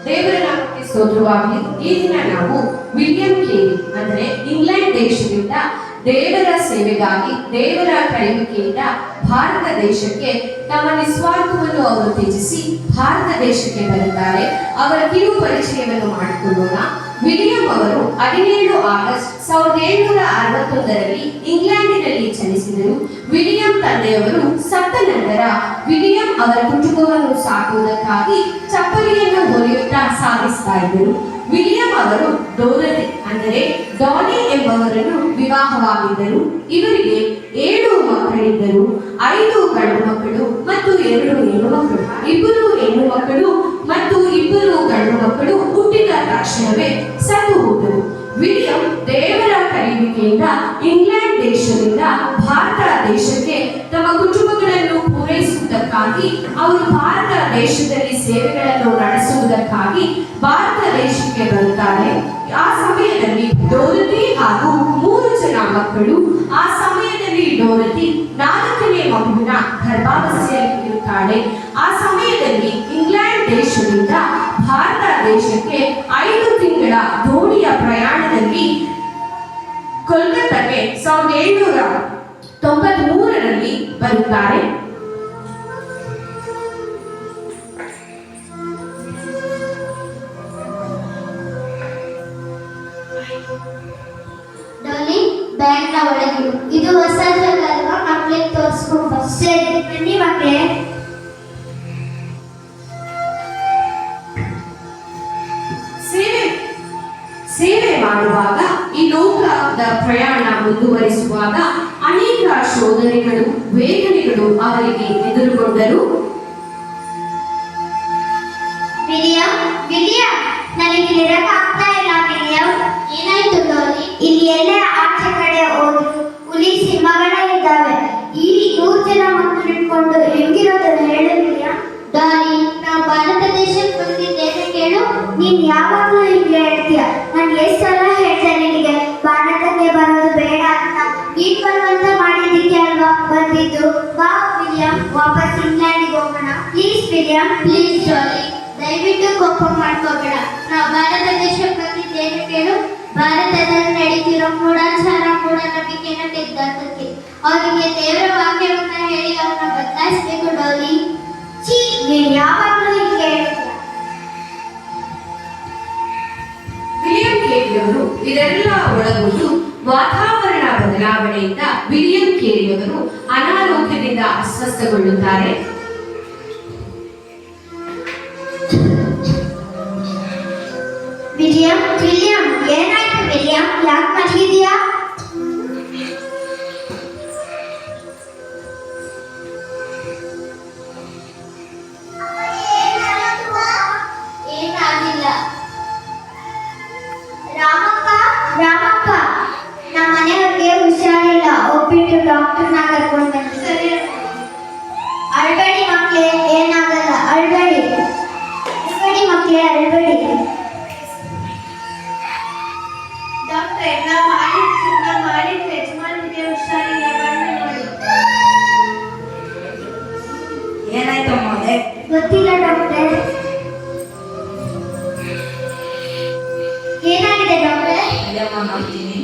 ದೇವರ ನಾಮಕ್ಕೆ ಸ್ತೋತ್ರವಾಗಲಿ. ಈ ದಿನ ನಾವು ವಿಲಿಯಂ ಕೇರಿ ಅಂದರೆ ಇಂಗ್ಲೆಂಡ್ ದೇಶದಿಂದ ದೇವರ ಸೇವೆಗಾಗಿ ದೇವರ ಕರೆಯುವಿಕೆಯಿಂದ ಭಾರತ ದೇಶಕ್ಕೆ ತಮ್ಮ ನಿಸ್ವಾರ್ಥವನ್ನು ಅವರು ತ್ಯಜಿಸಿ ಭಾರತ ದೇಶಕ್ಕೆ ಬರುತ್ತಾರೆ. ಅವರ ಕಿರು ಪರಿಚಯವನ್ನು ಮಾಡಿಕೊಳ್ಳೋಣ. ವಿಲಿಯಂ ಅವರು 17 ಆಗಸ್ಟ್ 1761ರಲ್ಲಿ ಇಂಗ್ಲೆಂಡಿನಲ್ಲಿ ಜನಿಸಿದರು. ವಿಲಿಯಂ ತಂದೆಯವರು ಸತ್ತ ನಂತರ ವಿಲಿಯಂ ಅವರ ಕುಟುಂಬವನ್ನು ಸಾಕುವುದಕ್ಕಾಗಿ ಚಪ್ಪಲಿಯನ್ನು ಹೊಲಿಯುತ್ತಾ ಸಾಗಿಸ್ತಾ ಇದ್ದರು. ವಿಲಿಯಂ ಅವರು ಡೋರತಿ ಅಂದರೆ ಡಾಲಿ ಎಂಬವರನ್ನು ವಿವಾಹವಾಗಿದ್ದರು. ಇವರಿಗೆ 7 ಮಕ್ಕಳಿದ್ದರು. 5 ಗಂಡು ಮಕ್ಕಳು ಮತ್ತು 2 ಹೆಣ್ಣು ಮಕ್ಕಳು. 2 ಹೆಣ್ಣು ಮಕ್ಕಳು ಮತ್ತು 2 ಗಂಡು ಮಕ್ಕಳು ಹುಟ್ಟಿದ ತಕ್ಷಣವೇ ಸತ್ತು ಹೋದರು. ವಿಲಿಯಂ ದೇವರ ಕರೆಯುವಿಕೆಯಿಂದ ಇಂಗ್ಲೆಂಡ್ ದೇಶದಿಂದ ಭಾರತ ದೇಶಕ್ಕೆ ತಮ್ಮ ಕುಟುಂಬಗಳನ್ನು ಪೂರೈಸುವುದಕ್ಕಾಗಿ ಅವರು ಭಾರತ ದೇಶದಲ್ಲಿ ಸೇವೆಗಳನ್ನು ನಡೆಸುವುದಕ್ಕಾಗಿ ಭಾರತ ದೇಶಕ್ಕೆ ಬರುತ್ತಾರೆ. ಆ ಸಮಯದಲ್ಲಿ ಡೋರತಿ ಹಾಗೂ 3 ಜನ ಮಕ್ಕಳು. ಆ ಸಮಯದಲ್ಲಿ ಡೋರತಿ 4ನೇ ಮಗುವಿನ ಗರ್ಭಾವಸ್ಥೆಯಲ್ಲಿ ಇರುತ್ತಾಳೆ. ಆ ಸಮಯದಲ್ಲಿ ಇಂಗ್ಲೆಂಡ್ ದೇಶದಿಂದ ಭಾರತ ದೇಶಕ್ಕೆ 5 ತಿಂಗಳ ದೋಣಿಯ ಪ್ರಯಾಣದಲ್ಲಿ ಕೋಲ್ಕತ್ತಾಗೆ 1793ರಲ್ಲಿ ಬರುತ್ತಾರೆ. ಬ್ಯಾಂಕ್ನ ಒಳಗೆ ಇದು ಹೊಸ ಜಾಗ ಅಲ್ವಾ? ಮಕ್ಕಳಿಗೆ ತೋರಿಸ್ಕೊಂಡು ಸರಿ ಬನ್ನಿ ಮಕ್ಕಳೇ. ಸೇವೆ ಮಾಡುವಾಗ ಈ ಲೋಕದ ಪ್ರಯಾಣ ಮುಂದುವರಿಸುವಾಗ ಅನೇಕ ಶೋಧನೆಗಳು ವೇದನೆಗಳು ಅವರಿಗೆ ಎದುರುಗೊಂಡರು. ವಿಲಿಯಂ ವಿಲಿಯಂ ನನಗೆ ಇರಕ್ಕಾಗ್ತಾ ಇಲ್ಲ. ವಿಲಿಯಂ ಏನಾಯ್ತು ಡಾಲಿ? ಇಲ್ಲಿ ಎಲ್ಲ ಆಚೆ ಕಡೆ ಹೋದ್ರು ಹುಲಿ ಸಿಂಹಗಳೇ ಇದ್ದಾವೆ. ಈ 100 ಜನ ಮಕ್ಕಳು ಇಟ್ಕೊಂಡು ಹೆಂಗಿರೋದನ್ನ ಹೇಳು ವಿಲಿಯಂ. ಡಾಲಿ, ನಾವು ಭಾರತ ದೇಶಕ್ಕೆ ಬಂದಿದ್ದೇನೆ ಕೇಳು. ನೀನ್ ಯಾವಾಗಲೂ ಹಿಂಗೆ ಹೇಳ್ತೀಯ. ನಾನು ಎಷ್ಟು ಸಲ ಹೇಳ್ತೇನೆ ನಿನಗೆ ಭಾರತಕ್ಕೆ ಬರೋದು ಬೇಡ ಅಂತ. ನೀನ್ ಬರುವಂತ ಮಾಡಿದ್ದಕ್ಕೆ ಅಲ್ವಾ ಬಂದಿದ್ದು. ಬಾ ವಿಲಿಯಂ, ವಾಪಸ್ ಇಂಗ್ಲೆಂಡಿಗೆ ಹೋಗೋಣ. ಪ್ಲೀಸ್ ವಿಲಿಯಂ, ಪ್ಲೀಸ್ ಡಾಲಿ, ದಯವಿಟ್ಟು ಕೋಪ ಮಾಡ್ಕೋಬೇಡ. ನಾವು ಭಾರತ ದೇಶಕ್ಕೆ ಬಂದಿದ್ದೇನೆ ಕೇಳು. ಭಾರತದಲ್ಲಿ ನಡೀತಿರೋ ಮೂಢಾಚಾರ ಮೂಢನಂಬಿಕೆನ ತೆಗೆದಾಕಕ್ಕೆ ಅವರಿಗೆ ದೇವರ ವಾಕ್ಯವನ್ನ ಹೇಳಿ ಅವ್ರನ್ನ ಬದಲಾಯಿಸ್ಬೇಕು ಡಾಲಿ. ಛೀ, ನೀನ್ ಯಾವಾಗಲೂ ಹಿಂಗೆ ಹೇಳ್ತೀಯ. ವಿಲಿಯಂ ಕೇರಿಯವರು ಇದೆಲ್ಲ ಒಳಗೊಂಡು ವಾತಾವರಣ ಬದಲಾವಣೆಯಿಂದ ವಿಲಿಯಂ ಕೇರಿಯವರು ಅನಾರೋಗ್ಯದಿಂದ ಅಸ್ವಸ್ಥಗೊಳ್ಳುತ್ತಾರೆ. ವಿಲಿಯಂ ವಿಲಿಯಂ ಏನಾಯ್ತು ವಿಲಿಯಂ? ಯಾಕೆ ಮಲಗಿದೀಯಾ? ಏನಾಗಿಲ್ಲ. ರಾಮಪ್ಪ ರಾಮಪ್ಪ, ನಮ್ಮ ಮನೆಯವ್ರಿಗೆ ಹುಷಾರಿಲ್ಲ. ಹೋಗ್ಬಿಟ್ಟು ಡಾಕ್ಟರ್ನ ಕರ್ಕೊಂಡು ಬನ್ನಿ. ಸರಿ. ಅಳ್ಬೇಡಿ ಮಕ್ಕಳೇ, ಏನಾಗಲ್ಲ. ಅಳ್ಬೇಡಿ ಮಕ್ಕಳೇ, ಅಳ್ಬೇಡಿ. ಡಾಕ್ಟ್ರೆ, ನಾವು ಮಾಡಿದ ಯಜಮಾನಿಗೆ ಹುಷಾರಿಲ್ಲ. ಬನ್ನಿ ನೋಡಿ. ಏನಾಯ್ತು ಮೋದೆ? ಗೊತ್ತಿಲ್ಲ ಡಾಕ್ಟ್ರೆ. ಏನಾಗಿದೆ ಡಾಕ್ಟ್ರೆ? ಅಲ್ಲಮ್ಮ ನೋಡ್ತೀನಿ.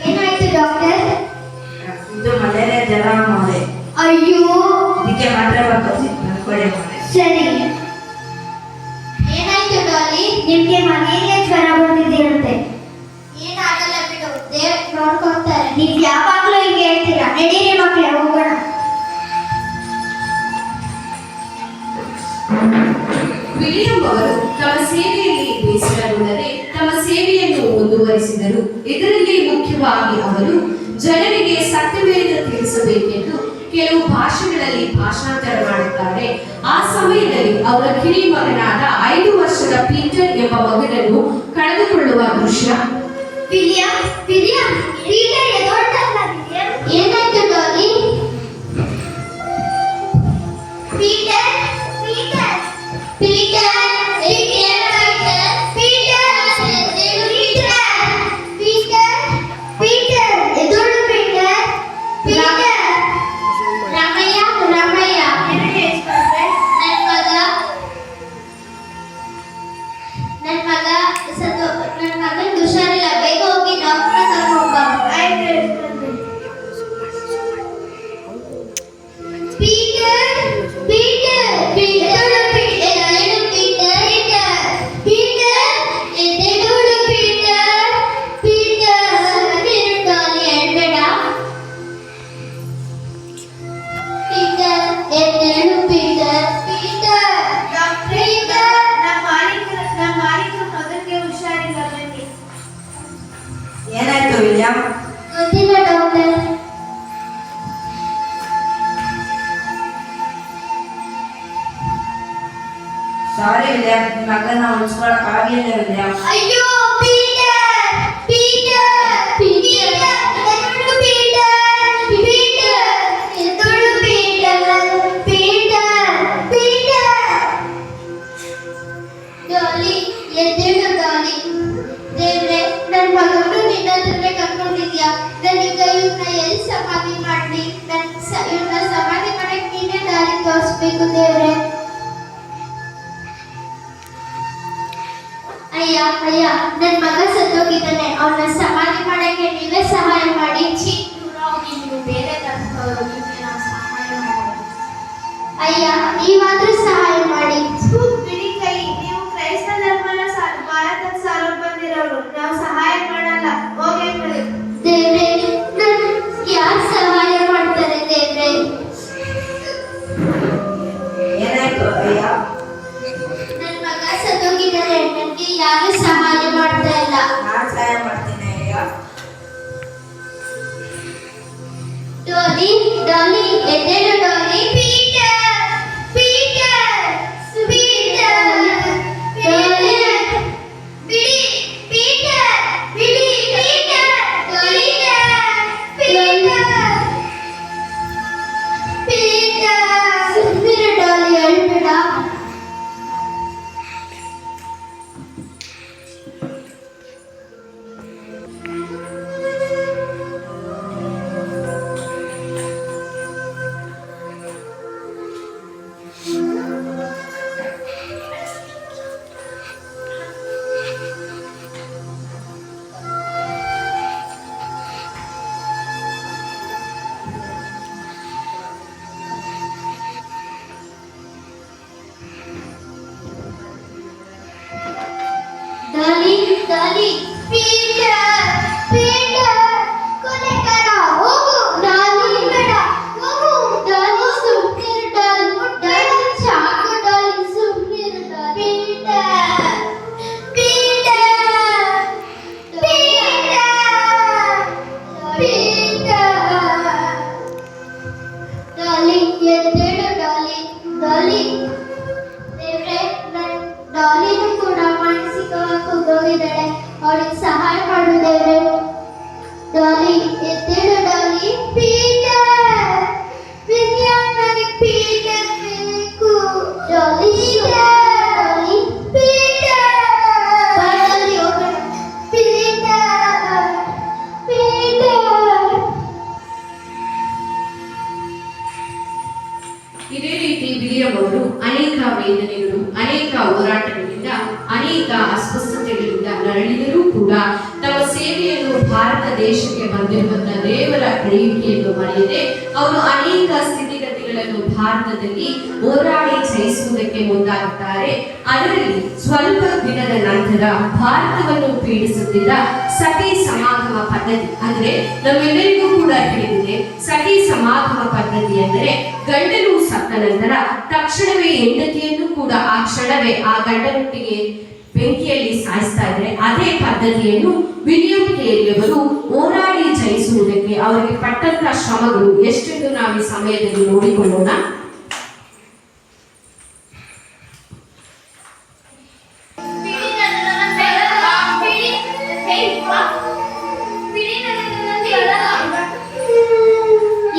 ಏನಾಯ್ತು ಡಾಕ್ಟರ್? ಇದು ಮಲೇರಿಯಾ ಜ್ವರ ಮೋದೆ. ಅಯ್ಯೋ, ಇದಕ್ಕೆ ಮಾತ್ರೆ ಬರ್ಕೊಡ್ತೀನಿ ಕೊಡಿ ಮೋದೆ. ಸರಿ. ಏನಾಯ್ತು ಡಾಲಿ? ನಿಮ್ಗೆ ಮಲೇರಿಯಾ ಜ್ವರ ಬಂದಿದೆಯಂತೆ. ಏನಾಗಲ್ಲ ಬಿಡು, ದೇವ್ರು ನೋಡ್ಕೊಳ್ತಾರೆ. ನೀವ್ ಯಾವಾಗ್ಲೂ ಹಿಂಗೆ ಹೇಳ್ತೀರಾ. ನಡೀರಿ ಮಕ್ಕಳೇ, ಹೋಗೋಣ. ವಿಲಿಯಂ ಅವರು ತಮ್ಮ ಸೇವೆಯಲ್ಲಿ ಬೇಸರಗೊಳ್ಳದೆ ತಮ್ಮ ಸೇವೆಯನ್ನು ಮುಂದುವರಿಸಿದರು. ಇದರಲ್ಲಿ ಮುಖ್ಯವಾಗಿ ಅವರು ಜನರಿಗೆ ಸತ್ಯವೇದ ತಿಳಿಸಬೇಕೆಂದು ಕೆಲವು ಭಾಷೆಗಳಲ್ಲಿ ಭಾಷಾಂತರ ಮಾಡುತ್ತಾರೆ. ಆ ಸಮಯದಲ್ಲಿ ಅವರ ಕಿರಿ ಮಗನಾದ 5 ವರ್ಷದ ಪೀಟರ್ ಎಂಬ ಮಗನನ್ನು ಕಳೆದುಕೊಳ್ಳುವ ದೃಶ್ಯ. ವಿಲಿಯಂ ವಿಲಿಯಂ ಪೀಟರ್ ಎದೊಡ್ಡಲ್ಲ. ವಿಲಿಯಂ ಏನಾಯ್ತು Dolly? Peter Peter Peter Ramaiah Ramaiah, ನನ್ನ ಮಗ ಸಾರಿ ವಿಲಿಯಂ, ನಿಮ್ಮ ಮಗನ ಉಳಿಸ್ಕೊಳಕ್ ಆಗಿಲ್ಲ ವಿಲಿಯಂ. ಅಯ್ಯೋ ಪೀಟರ್ ಪೀಟರ್ ಪೀಟರ್ ಎದುರು ಪೀಟರ್ ಪೀಟರ್ ಎದುರು ಪೀಟರ್ ಪೀಟರ್ ಪೀಟರ್ ಡಾಲಿ ಎದ್ದೇಳು ಡಾಲಿ. ದೇವ್ರೆ, ನನ್ನ ಮಗನು ನಿನ್ನ ಹತ್ರನೇ ಕರ್ಕೊಂಡಿದ್ಯಾ. ನನಗೆ ಇವ್ರನ್ನ ಎಲ್ಲಿ ಸಮಾಧಿ ಮಾಡ್ಲಿ? ಇವ್ರನ್ನ ಸಮಾಧಿ ಮಾಡಕ್ ನೀನೇ ದಾರಿ ತೋರಿಸ್ಬೇಕು ದೇವ್ರೆ. ಅಯ್ಯ ಅಯ್ಯ, ನನ್ನ ಮಗ ಸತ್ತೋಗಿದ್ದಾನೆ. ಅವನ ಸಮಾಧಿ ಮಾಡಕ್ಕೆ ನೀವೇ ಸಹಾಯ ಮಾಡಿ. ನೀವು ಬೇರೆ ತರದವರು, ನಿಮಗೆ ನಾವು ಸಹಾಯ ಮಾಡೋದು. ಅಯ್ಯ, ನೀವಾದ್ರೂ ಸಹಾಯ ಮಾಡಿ. ಬಿಡಿ ಕೈ, ನೀವು ಕ್ರೈಸ್ತ ಧರ್ಮನ ಭಾರತಕ್ಕೆ ಸಾರೋಕ್ ಬಂದಿರೋರು, ನಾವು ಸಹಾಯ ಮಾಡಲ್ಲ. ಹೋಗಿ ಕಳಿ. ದೇವ್ರೆ, ನನ್ ಯಾರು ಸಹಾಯ ಮಾಡ್ತಾರೆ ದೇವ್ರೆ? ಏನಾಯ್ತು ಅಯ್ಯ? ನನ್ನ ಮಗ ಸತ್ತೋಗಿದ್ದಾನೆ. ನನಗೆ ಯಾರು ಸಹಾಯ ಮಾಡ್ತಾ ಇಲ್ಲ. ನಾನು ಸಹಾಯ ಮಾಡ್ತೀನಿ ಅಯ್ಯ. ಡಾಲಿ ಡಾಲಿ ಎದ್ದೇಳು Dolly. Peter Peter Peter Dolly ಬಿಡಿ. ಪೀಟರ್ ಬಿಡಿ. ಪೀಟರ್ ಪೀಟರ್ ಪೀಟರ್ ಪೀಟರ್ ಸುಮ್ಮನೆ ಡಾಲಿ, ಅಳ್ಬೇಡ. ಡಾಲಿ ಡಾಲಿ ಪೀಟರ್ ಪೀಟರ್ ಕೊಲೆಗಾರ, ಹೋಗು ಡಾಲಿ. ಬೇಡ, ಹೋಗು ಡಾಲಿ. ಸುಮ್ಮನಿರು ಡಾಲಿ. ಡಾಲಿ ಸಾಕು ಡಾಲಿ, ಸುಮ್ಮನಿರು Dolly. Peter Peter Peter Peter Dolly ಎದ್ದೇಳು ಡಾಲಿ. ಡಾಲಿ ದೇವ್ರೆ, ಡಾಲಿನೂ ಕೂಡ ಮಾನಸಿಕವಾಗಿ ಕುಗ್ಗೋಗಿದ್ದಾಳೆ. ಅವಳಿಗೆ ಸಹಾಯ ಮಾಡು ದೇವ್ರೆ. ಡಾಲಿ ಎದ್ದೇಳು ಡಾಲಿ. ಪೀಟರ್ ವಿಲಿಯಂ, ನನಗೆ ಪೀಟರ್ ಬೇಕು. ಡಾಲಿ ಡಾಲಿ ಪೀಟರ್ ಡಾಲಿ ಹೋಗೋಣ. Peter Peter. ಇದೇ ರೀತಿ ವಿಲಿಯಂ ಅವರು ಅನೇಕ ವೇದನೆಗಳು, ಅನೇಕ ಹೋರಾಟಗಳಿಂದ, ಅನೇಕ ಅಸ್ವಸ್ಥತೆಗಳಿಂದ ನರಳಿದರೂ ಕೂಡ ತಮ್ಮ ಸೇವೆಯನ್ನು ಭಾರತ ದೇಶಕ್ಕೆ ಬಂದಿರುವಂತಹ ದೇವರ ಕರೆಯುವಿಕೆಯನ್ನು ಮರೆಯದೆ ಅವರು ಅನೇಕ ಸ್ಥಿತಿಗತಿಗಳನ್ನು ಭಾರತದಲ್ಲಿ ಹೋರಾಡಿ ಜಯಿಸುವುದಕ್ಕೆ ಮುಂದಾಗುತ್ತಾರೆ. ಅದರಲ್ಲಿ ಸ್ವಲ್ಪ ದಿನದ ನಂತರ ಭಾರತವನ್ನು ಪೀಡಿಸುತ್ತಿದ್ದ ಸತಿ ಸಮಾಗಮ ಪದ್ಧತಿ, ಅಂದ್ರೆ ನಮ್ಮೆಲ್ಲರಿಗೂ ಕೂಡ ತಿಳಿದಿದೆ. ಸತಿ ಸಮಾಗಮ ಪದ್ಧತಿ ಅಂದರೆ ಗಂಡನು ಸತ್ತ ನಂತರ ತಕ್ಷಣವೇ ಹೆಂಡತಿಯನ್ನು ಕೂಡ ಆ ಕ್ಷಣವೇ ಆ ಗಂಡನೊಟ್ಟಿಗೆ ಬೆಂಕಿಯಲ್ಲಿ ಸಾಯಿಸ್ತಾ ಇದ್ರೆ, ಅದೇ ಪದ್ಧತಿಯನ್ನು ವಿಲಿಯಂ ಕೇರಿಯವರು ಹೋರಾಡಿ ಜಯಿಸುವುದಕ್ಕೆ ಅವರಿಗೆ ಪಟ್ಟಂತ ಶ್ರಮಗಳು ಎಷ್ಟೆಂದು ನಾವು ಈ ಸಮಯದಲ್ಲಿ ನೋಡಿಕೊಳ್ಳೋಣ.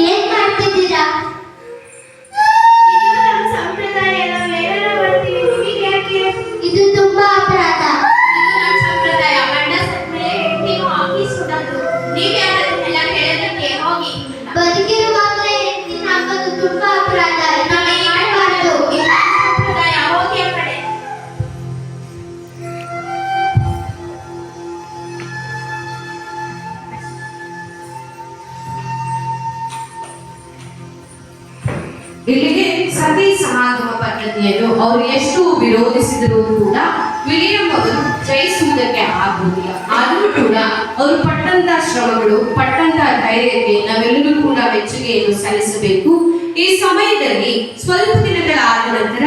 ಏನ್ ಮಾಡ್ತಿದ್ದೀರಾ? ಇದು ನಮ್ಮ ಸಂಪ್ರದಾಯ, ನಾವು ಏನಾರ ಮಾಡ್ತೀವಿ. ನಿಮಗೆ ಯಾಕೆ? ಇದು ತುಂಬಾ ಅಪರಾಧ. ಇದು ನಮ್ಮ ಸಂಪ್ರದಾಯ. ಗಂಡ ಸತ್ಮೇಲೆ ಹೆಂಡತಿನೂ ಹಾಕಿ ಸುಡೋದು. ನೀವು ಯಾರನ್ನೆಲ್ಲ ಕೇಳೋದಕ್ಕೆ ಹೋಗಿ. ಬದುಕಿರುವಾಗಲೇ ಹೆಂಡತಿನ ಹಾಕೋದು ತುಂಬಾ ಅಪರಾಧ. ಇದನ್ನ ಮಾಡಬಾರದು. ಇದು ನಮ್ಮ ಸಂಪ್ರದಾಯ. ಹೋಗಿ ಆ ಕಡೆ. ಇಲ್ಲಿಗೆ ಸತಿ ಸಮಾಗಮ ಪದ್ಧತಿಯನ್ನು ಅವರು ಎಷ್ಟು ವಿರೋಧಿಸಿದರೂ ಕೂಡ ವಿಲಿಯಂ ಅವರು ಜಯಿಸುವುದಕ್ಕೆ ಆಗುವುದಿಲ್ಲ. ಆದರೂ ಕೂಡ ಅವರು ಪಟ್ಟಂತ ಶ್ರಮಗಳು, ಪಟ್ಟಂತ ಧೈರ್ಯಕ್ಕೆ ನಾವೆಲ್ಲರೂ ಕೂಡ ಮೆಚ್ಚುಗೆಯನ್ನು ಸಲ್ಲಿಸಬೇಕು. ಈ ಸಮಯದಲ್ಲಿ ಸ್ವಲ್ಪ ದಿನಗಳಾದ ನಂತರ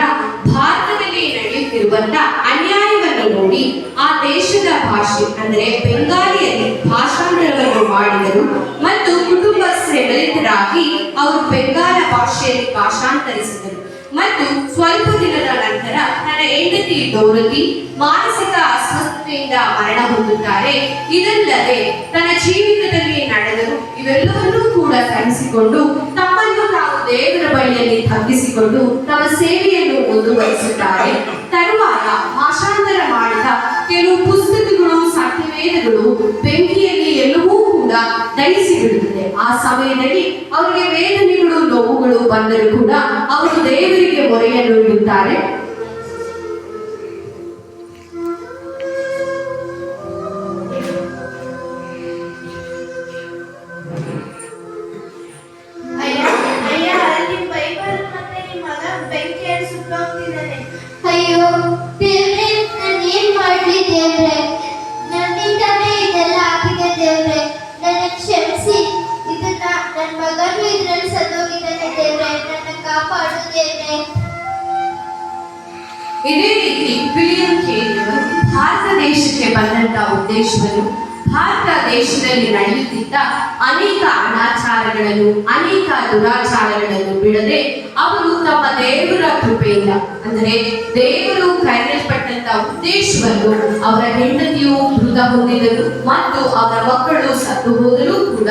ಭಾರತದಲ್ಲಿ ನಡೆಯುತ್ತಿರುವಂತಹ ಅನ್ಯಾಯವನ್ನು ನೋಡಿ ಆ ದೇಶದ ಭಾಷೆ ಅಂದರೆ ಬೆಂಗಾಲಿಯಲ್ಲಿ ಭಾಷಾಂತರವನ್ನು ಮಾಡಿದರು ಮತ್ತು ಕುಟುಂಬಸ್ಥರೆಲ್ಲರಾಗಿ ಅವರು ಬೆಂಗಾಲ ಭಾಷೆಯಲ್ಲಿ ಭಾಷಾಂತರಿಸಿದರು. ಮತ್ತು ಸ್ವಲ್ಪ ದಿನದ ನಂತರ ತನ್ನ ಹೆಂಡತಿ ಡೋರತಿ ಮಾನಸಿಕ ಅಸ್ವಸ್ಥತೆಯಿಂದ ಮರಣ ಹೊಂದುತ್ತಾರೆ. ಇದಲ್ಲದೆ ತನ್ನ ಜೀವಿತದಲ್ಲಿ ನಡೆದರು ಇವೆಲ್ಲವನ್ನೂ ಕೂಡ ಸಹಿಸಿಕೊಂಡು ತಮ್ಮನ್ನು ತಾವು ದೇವರ ಬಳಿಯಲ್ಲಿ ತಗ್ಗಿಸಿಕೊಂಡು ತಮ್ಮ ಸೇವೆಯನ್ನು ಮುಂದುವರಿಸುತ್ತಾರೆ. ತರುವಾಯ ಭಾಷಾಂತರ ಮಾಡಿದ ಕೆಲವು ಪುಸ್ತಕಗಳು, ಸತ್ಯವೇದಗಳು ಬೆಂಕಿಯಲ್ಲಿ ಎಲ್ಲವೂ ಕೂಡ ದಹಿಸಿ ಬಿಡುತ್ತದೆ. ಆ ಸಮಯದಲ್ಲಿ ಅವರಿಗೆ ವೇದನೆಗಳು, ನೋವುಗಳು ಬಂದರೂ ಕೂಡ ಅವರು ದೇವರಿಗೆ ಮೊರೆಯನ್ನು ಇಡುತ್ತಾರೆ. ಅಯ್ಯ ಅಯ್ಯ ಅಲ್ಲಿ ಬೈಬಲ್ ಮತ್ತೆ ನಿಮ್ಮ ಮಗ ಬೆಂಕಿಯಲ್ಲಿ ಸುಟ್ಟೋಗ್ತಿದ್ದಾನೆ. ಅಯ್ಯೋ ದೇವ್ರೆ, ನಾನು ಏನ್ ಮಾಡ್ಲಿ ದೇವ್ರೆ? ನನ್ನಿಂದಾನೇ ಇದೆಲ್ಲ ಆಗಿದೆ ದೇವ್ರೆ, ನನ್ನ ಕ್ಷಮಿಸಿ. ಇದನ್ನ ನನ್ನ ಮಗನು ಇದ್ರಲ್ಲಿ ಸತ್ತೋಗಿದ್ದಾನೆ ದೇವ್ರೆ, ನನ್ನ ಕಾಪಾಡು ದೇವ್ರೆ. ಇದೇ ರೀತಿ ವಿಲಿಯಂ ಕೇರಿಯವರು ಭಾರತ ದೇಶಕ್ಕೆ ಬಂದಂತ ಉದ್ದೇಶವನ್ನು, ಭಾರತ ದೇಶದಲ್ಲಿ ನಡೆಯುತ್ತಿದ್ದ ಅನೇಕ ಅನಾಚಾರಗಳನ್ನು, ಅನೇಕ ದುರಾಚಾರಗಳನ್ನು ಬಿಡದೆ ಅವರು ತಮ್ಮ ದೇವರ ಕೃಪೆಯಿಂದ, ಅಂದರೆ ದೇವರು ಕರೆಯಲ್ಪಟ್ಟಂತ ಉದ್ದೇಶವನ್ನು, ಅವರ ಹೆಂಡತಿಯು ಮೃತ ಹೊಂದಿದರು ಮತ್ತು ಅವರ ಮಕ್ಕಳು ಸತ್ತು ಹೋದರೂ ಕೂಡ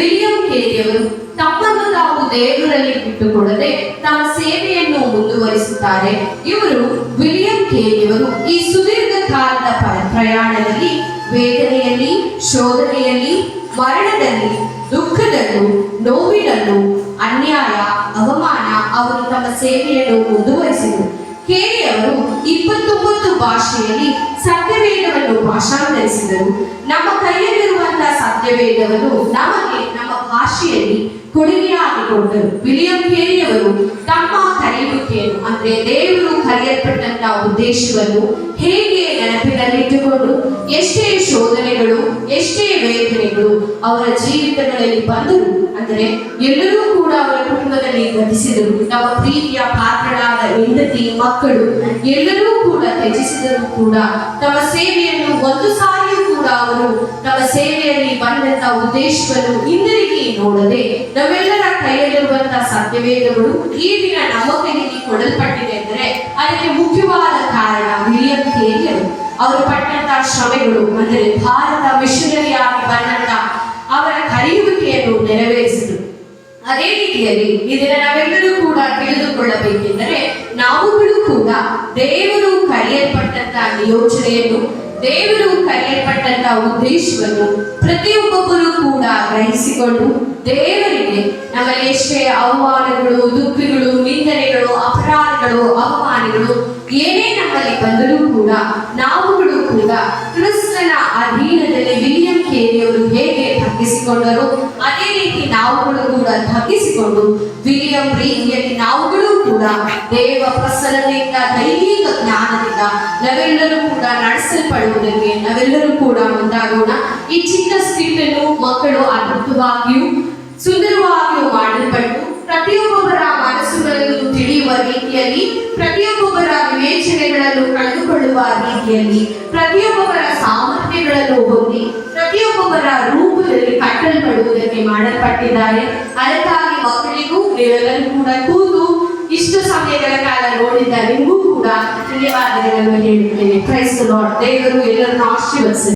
ವಿಲಿಯಂ ಕೇರಿಯವರು ತಮ್ಮನ್ನು ತಾವು ದೇವರಲ್ಲಿ ಬಿಟ್ಟುಕೊಡದೆ ತಮ್ಮ ಸೇವೆಯನ್ನು ಮುಂದುವರಿಸುತ್ತಾರೆ. ಇವರು ವಿಲಿಯಂ ಕೇರಿಯವರು ಈ ಸುದೀರ್ಘ ಕಾಲದ ಪ್ರಯಾಣದಲ್ಲಿ ವೇದನೆಯಲ್ಲಿ, ಶೋಧನೆಯಲ್ಲಿ, ಮರಣದಲ್ಲಿ, ದುಃಖದಲ್ಲೂ, ನೋವಿನಲ್ಲೂ, ಅನ್ಯಾಯ, ಅವಮಾನ ಅವರು ತಮ್ಮ ಸೇವೆಯನ್ನು ಮುಂದುವರಿಸಿದರು. ಕೇರಿಯವರು 29 ಭಾಷೆಯಲ್ಲಿ ಸತ್ಯವೇದವನ್ನು ಭಾಷಾಂತರಿಸಿದರು. ನಮ್ಮ ಕೈಯಲ್ಲಿರುವಂತಹ ಸತ್ಯವೇದವನ್ನು ನಮಗೆ ನಮ್ಮ ಭಾಷೆಯಲ್ಲಿ ಕೊಡುಗೆಯಾಗಿ ಕೊಟ್ಟರು. ವಿಲಿಯಂ ಕೇರಿಯವರು ತಮ್ಮ ಕರೆಯುವಿಕೆಯನ್ನು, ಅಂದ್ರೆ ದೇವರು ಕರೆಯಲ್ಪಟ್ಟಂತಹ ಉದ್ದೇಶವನ್ನು ಹೇಗೆ ನೆನಪಿನಲ್ಲಿಟ್ಟುಕೊಂಡು ಎಷ್ಟೇ ಶೋಧನೆಗಳು, ಎಷ್ಟೇ ವೇದನೆಗಳು ಅವರ ಜೀವಿತಗಳಲ್ಲಿ ಬಂದರು, ಅಂದರೆ ಎಲ್ಲರೂ ಕೂಡ ಅವರ ಕುಟುಂಬದಲ್ಲಿ ಘಟಿಸಿದರು. ತಮ್ಮ ಪ್ರೀತಿಯ ಪಾತ್ರರಾದ ಹೆಂಡತಿ, ಮಕ್ಕಳು ಎಲ್ಲರೂ ಕೂಡ ತ್ಯಜಿಸಿದರೂ ಕೂಡ ತಮ್ಮ ಸೇವೆಯನ್ನು ಒಂದು ಸಾರಿಯೂ ಕೂಡ ಅವರು ತಮ್ಮ ಸೇವೆಯಲ್ಲಿ ಬಂದಂತ ಉದ್ದೇಶವನ್ನು ಹಿಂದಿರುಗಿ ನೋಡದೆ ನಾವೆಲ್ಲರ ಕೈಯಲ್ಲಿರುವಂತಹ ಸತ್ಯವೇದಗಳು ಈ ದಿನ ನಮ್ಮ ಕೈಯಲ್ಲಿ ಕೊಡಲ್ಪಟ್ಟಿದೆ ಅಂದರೆ ಅದಕ್ಕೆ ಮುಖ್ಯವಾದ ಕಾರಣ ವಿಲಿಯಂ ಕೇರಿಯವರು. ಅವರು ಪಟ್ಟಂತಹ ಶ್ರಮೆಗಳು, ಅಂದರೆ ಭಾರತ ಮಿಷನರಿ ಆಗಿ ಬಂದಂತ ಅವರ ಕರೆಯುವಿಕೆಯನ್ನು ನೆರವೇರಿಸಿದರು. ಅದೇ ರೀತಿಯಲ್ಲಿ ಇದನ್ನ ನಾವೆಲ್ಲರೂ ಕೂಡ ತಿಳಿದುಕೊಳ್ಳಬೇಕೆಂದರೆ ನಾವುಗಳು ಕೂಡ ದೇವರು ಕರೆಯಲ್ಪಟ್ಟಂತಹ ನಿಯೋಜನೆಯನ್ನು, ದೇವರು ಕರೆಯಲ್ಪಟ್ಟಂತಹ ಉದ್ದೇಶವನ್ನು ಪ್ರತಿಯೊಬ್ಬೊಬ್ಬರು ಕೂಡ ಗ್ರಹಿಸಿಕೊಂಡು ದೇವರಿಗೆ ನಮ್ಮಲ್ಲಿ ಎಷ್ಟೇ ಅವಮಾನಗಳು, ದುಃಖಗಳು, ನಿಂದನೆಗಳು, ಅಪರಾಧಗಳು, ಅವಮಾನಗಳು ಏನೇ ನಮ್ಮಲ್ಲಿ ಬಂದರೂ ಕೂಡ ನಾವುಗಳು ಕೂಡ ಕ್ರಿಸ್ತನ ಅಧೀನದಲ್ಲಿ ವಿಲಿಯಂ ಕೇರಿಯವರು ಹೇಗೆ ತಗ್ಗಿಸಿಕೊಂಡರು ಅದೇ ರೀತಿ ನಾವುಗಳು ಕೂಡ ತಗ್ಗಿಸಿಕೊಂಡು ವಿಲಿಯಂ ರೀತಿಯಲ್ಲಿ ನಾವುಗಳು ಕೂಡ ದೇವ ಪ್ರಸನ್ನತೆಯಿಂದ, ದೈವಿಕ ಜ್ಞಾನದಿಂದ ನಾವೆಲ್ಲರೂ ಕೂಡ ನಡೆಸಲ್ಪಡುವುದಕ್ಕೆ ನಾವೆಲ್ಲರೂ ಕೂಡ ಮುಂದಾಗೋಣ. ಈ ಚಿಕ್ಕ ಸ್ಕಿಟ್ಟನ್ನು ಮಕ್ಕಳು ಅದ್ಭುತವಾಗಿಯೂ ಸುಂದರವಾಗಿಯೂ ಮಾಡಲ್ಪಟ್ಟು ಪ್ರತಿಯೊಬ್ಬೊಬ್ಬರ ಮನಸ್ಸುಗಳನ್ನು ತಿಳಿಯುವ ರೀತಿಯಲ್ಲಿ, ಪ್ರತಿಯೊಬ್ಬೊಬ್ಬರ ವಿವೇಚನೆಗಳನ್ನು ಕಳೆದುಕೊಳ್ಳುವ ರೀತಿಯಲ್ಲಿ, ಪ್ರತಿಯೊಬ್ಬೊಬ್ಬರ ಸಾಮರ್ಥ್ಯಗಳನ್ನು ಹೊಂದಿ ಪ್ರತಿಯೊಬ್ಬೊಬ್ಬರ ರೂಪದಲ್ಲಿ ಕಟ್ಟಲ್ಪಡುವುದಕ್ಕೆ ಮಾಡಲ್ಪಟ್ಟಿದ್ದಾರೆ. ಅದಕ್ಕಾಗಿ ಮಕ್ಕಳಿಗೂ ನೀವೆಲ್ಲರೂ ಕೂಡ ಕೂತು ಇಷ್ಟು ಸಮಯಗಳ ಕಾಲ ನೋಡಿದ್ದ ನಿಮಗೂ ಕೂಡ ಧನ್ಯವಾದಗಳನ್ನು ಹೇಳುತ್ತೇನೆ. Praise the Lord. ದೇವರು ಎಲ್ಲರನ್ನು ಆಶೀರ್ವದಿಸಲಿ.